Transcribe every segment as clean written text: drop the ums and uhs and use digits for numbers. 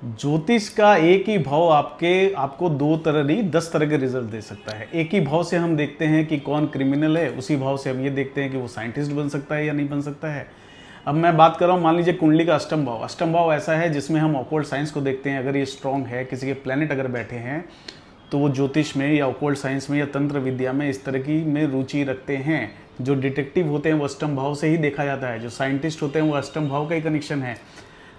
ज्योतिष का एक ही भाव आपको 2 तरह नहीं 10 तरह के रिजल्ट दे सकता है। एक ही भाव से हम देखते हैं कि कौन क्रिमिनल है, उसी भाव से हम ये देखते हैं कि वो साइंटिस्ट बन सकता है या नहीं बन सकता है। अब मैं बात कर रहा हूँ, मान लीजिए कुंडली का अष्टम भाव। अष्टम भाव ऐसा है जिसमें हम ऑकल्ट साइंस को देखते हैं। अगर ये स्ट्रांग है, किसी के प्लेनेट अगर बैठे हैं, तो वो ज्योतिष में या ऑकल्ट साइंस में या तंत्र विद्या में इस तरह की में रुचि रखते हैं। जो डिटेक्टिव होते हैं वो अष्टम भाव से ही देखा जाता है। जो साइंटिस्ट होते हैं वो अष्टम भाव का ही कनेक्शन है।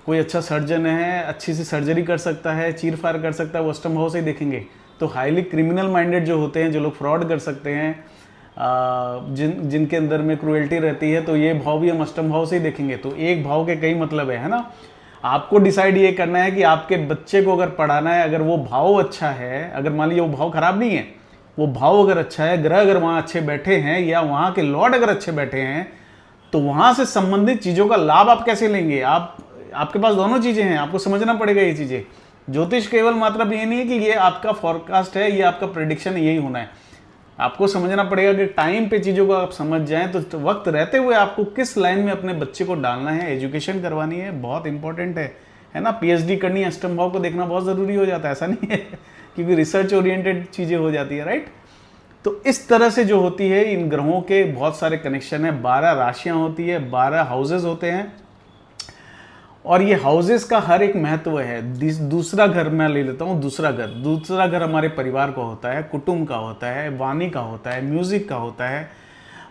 कोई अच्छा सर्जन है, अच्छी सी सर्जरी कर सकता है, चीर फाड़ कर सकता है, वो अष्टम भाव से ही देखेंगे। तो हाईली क्रिमिनल माइंडेड जो होते हैं, जो लोग फ्रॉड कर सकते हैं, जिनके अंदर में क्रूएल्टी रहती है, तो ये भाव भी हम अष्टम भाव से ही देखेंगे। तो एक भाव के कई मतलब है ना। आपको डिसाइड ये करना है कि आपके बच्चे को अगर पढ़ाना है, अगर वो भाव अच्छा है, अगर मान लीजिए वो भाव खराब नहीं है, वो भाव अगर अच्छा है, ग्रह अगर वहाँ अच्छे बैठे हैं या वहाँ के लॉर्ड अगर अच्छे बैठे हैं, तो वहाँ से संबंधित चीज़ों का लाभ आप कैसे लेंगे। आपके पास दोनों चीज़ें हैं, आपको समझना पड़ेगा ये चीज़ें। ज्योतिष केवल मतलब ये नहीं है कि ये आपका फॉरकास्ट है, ये आपका प्रेडिक्शन यही होना है। आपको समझना पड़ेगा कि टाइम पे चीज़ों को आप समझ जाएं, तो वक्त रहते हुए आपको किस लाइन में अपने बच्चे को डालना है, एजुकेशन करवानी है, बहुत इंपॉर्टेंट है ना। पीएचडी करनी, अष्टम भाव को देखना बहुत ज़रूरी हो जाता है, ऐसा नहीं है क्योंकि रिसर्च ओरिएंटेड चीज़ें हो जाती है, राइट। तो इस तरह से जो होती है, इन ग्रहों के बहुत सारे कनेक्शन है। 12 राशियाँ होती है, 12 हाउसेज होते हैं, और ये हाउसेस का हर एक महत्व है। दूसरा घर मैं ले लेता हूँ। दूसरा घर हमारे परिवार का होता है, कुटुंब का होता है, वाणी का होता है, म्यूजिक का होता है,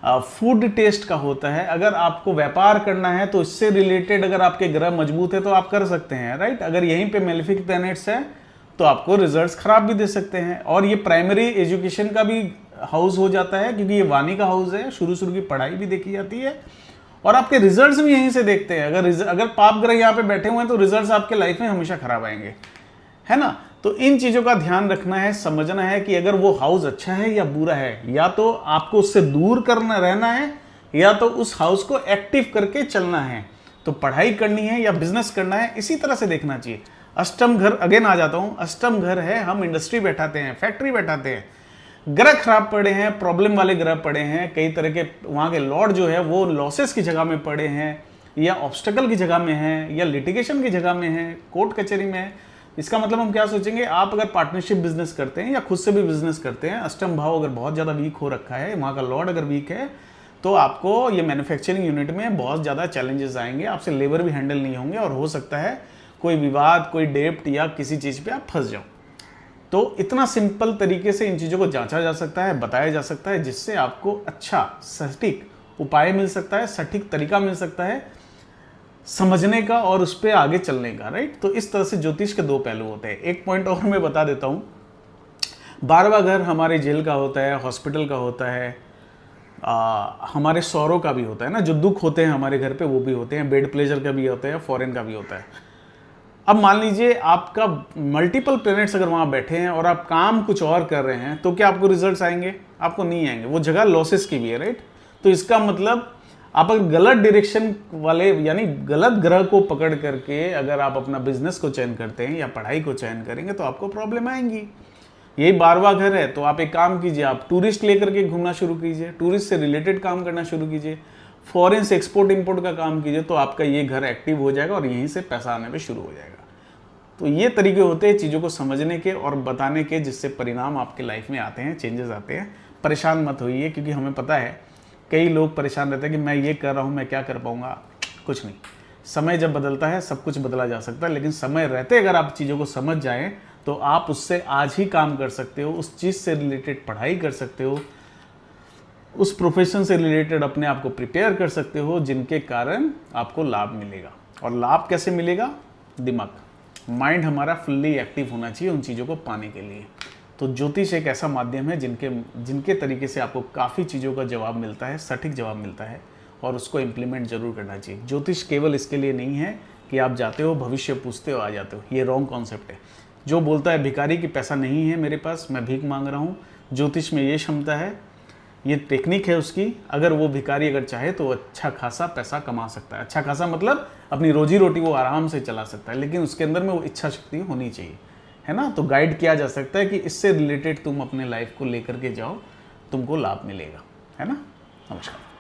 फूड टेस्ट का होता है। अगर आपको व्यापार करना है तो इससे रिलेटेड अगर आपके ग्रह मजबूत है तो आप कर सकते हैं, राइट। अगर यहीं पे मेलेफिक प्लैनेट्स है तो आपको रिजल्ट्स खराब भी दे सकते हैं। और ये प्राइमरी एजुकेशन का भी हाउस हो जाता है, क्योंकि ये वाणी का हाउस है, शुरू की पढ़ाई भी देखी जाती है और आपके रिजल्ट्स भी यहीं से देखते हैं। अगर पाप ग्रह यहाँ पे बैठे हुए हैं तो रिजल्ट्स आपके लाइफ में हमेशा खराब आएंगे, है ना। तो इन चीजों का ध्यान रखना है, समझना है कि अगर वो हाउस अच्छा है या बुरा है, या तो आपको उससे दूर करना रहना है या तो उस हाउस को एक्टिव करके चलना है। तो पढ़ाई करनी है या बिजनेस करना है, इसी तरह से देखना चाहिए। अष्टम घर, अगेन आ जाता हूं, अष्टम घर है, हम इंडस्ट्री बैठाते हैं, फैक्ट्री बैठाते हैं। ग्रह खराब पड़े हैं, प्रॉब्लम वाले ग्रह पड़े हैं, कई तरह के वहाँ के लॉर्ड जो है वो लॉसेस की जगह में पड़े हैं, या ऑब्स्टेकल की जगह में हैं, या लिटिगेशन की जगह में हैं, कोर्ट कचहरी में है। इसका मतलब हम क्या सोचेंगे, आप अगर पार्टनरशिप बिजनेस करते हैं या खुद से भी बिजनेस करते हैं, अष्टम भाव अगर बहुत ज़्यादा वीक हो रखा है, वहाँ का लॉर्ड अगर वीक है, तो आपको ये मैन्युफैक्चरिंग यूनिट में बहुत ज़्यादा चैलेंजेस आएंगे, आपसे लेबर भी हैंडल नहीं होंगे, और हो सकता है कोई विवाद, कोई डेप्ट या किसी चीज़ पे आप फंस जाओ। तो इतना सिंपल तरीके से इन चीज़ों को जांचा जा सकता है, बताया जा सकता है, जिससे आपको अच्छा सटीक उपाय मिल सकता है, सटीक तरीका मिल सकता है समझने का और उस पर आगे चलने का, राइट। तो इस तरह से ज्योतिष के 2 पहलू होते हैं। एक पॉइंट और मैं बता देता हूँ, 12वां घर हमारे जेल का होता है, हॉस्पिटल का होता है, हमारे सौरों का भी होता है ना। जो दुख होते हैं हमारे घर पे वो भी होते हैं, बेड प्लेजर का भी होता है, फॉरेन का भी होता है। अब मान लीजिए आपका मल्टीपल प्लैनेट्स अगर वहाँ बैठे हैं और आप काम कुछ और कर रहे हैं, तो क्या आपको रिजल्ट्स आएंगे? आपको नहीं आएंगे। वो जगह लॉसेस की भी है, राइट। तो इसका मतलब आप अगर गलत डायरेक्शन वाले, यानी गलत ग्रह को पकड़ करके अगर आप अपना बिजनेस को चयन करते हैं या पढ़ाई को चयन करेंगे तो आपको प्रॉब्लम आएंगी। यही 12वां घर है, तो आप एक काम कीजिए, आप टूरिस्ट लेकर के घूमना शुरू कीजिए, टूरिस्ट से रिलेटेड काम करना शुरू कीजिए, फॉरेन से एक्सपोर्ट इंपोर्ट का काम कीजिए, तो आपका ये घर एक्टिव हो जाएगा और यहीं से पैसा आने पे शुरू हो जाएगा। तो ये तरीके होते हैं चीज़ों को समझने के और बताने के, जिससे परिणाम आपके लाइफ में आते हैं, चेंजेस आते हैं। परेशान मत होइए, क्योंकि हमें पता है कई लोग परेशान रहते हैं कि मैं ये कर रहा हूँ, मैं क्या कर पाऊँगा। कुछ नहीं, समय जब बदलता है सब कुछ बदला जा सकता है, लेकिन समय रहते अगर आप चीज़ों को समझ जाएं तो आप उससे आज ही काम कर सकते हो, उस चीज़ से रिलेटेड पढ़ाई कर सकते हो, उस प्रोफेशन से रिलेटेड अपने आप को प्रिपेयर कर सकते हो, जिनके कारण आपको लाभ मिलेगा। और लाभ कैसे मिलेगा? दिमाग, माइंड हमारा फुल्ली एक्टिव होना चाहिए उन चीज़ों को पाने के लिए। तो ज्योतिष एक ऐसा माध्यम है जिनके तरीके से आपको काफ़ी चीज़ों का जवाब मिलता है, सटीक जवाब मिलता है, और उसको इम्प्लीमेंट जरूर करना चाहिए। ज्योतिष केवल इसके लिए नहीं है कि आप जाते हो, भविष्य पूछते हो, आ जाते हो। ये रॉन्ग कॉन्सेप्ट है। जो बोलता है भिखारी की पैसा नहीं है मेरे पास, मैं भीख मांग रहा हूँ, ज्योतिष में ये क्षमता है, ये टेक्निक है उसकी। अगर वो भिखारी अगर चाहे तो अच्छा खासा पैसा कमा सकता है। अच्छा खासा मतलब अपनी रोजी रोटी वो आराम से चला सकता है, लेकिन उसके अंदर में वो इच्छा शक्ति होनी चाहिए, है ना। तो गाइड किया जा सकता है कि इससे रिलेटेड तुम अपने लाइफ को लेकर के जाओ, तुमको लाभ मिलेगा, है ना। नमस्कार।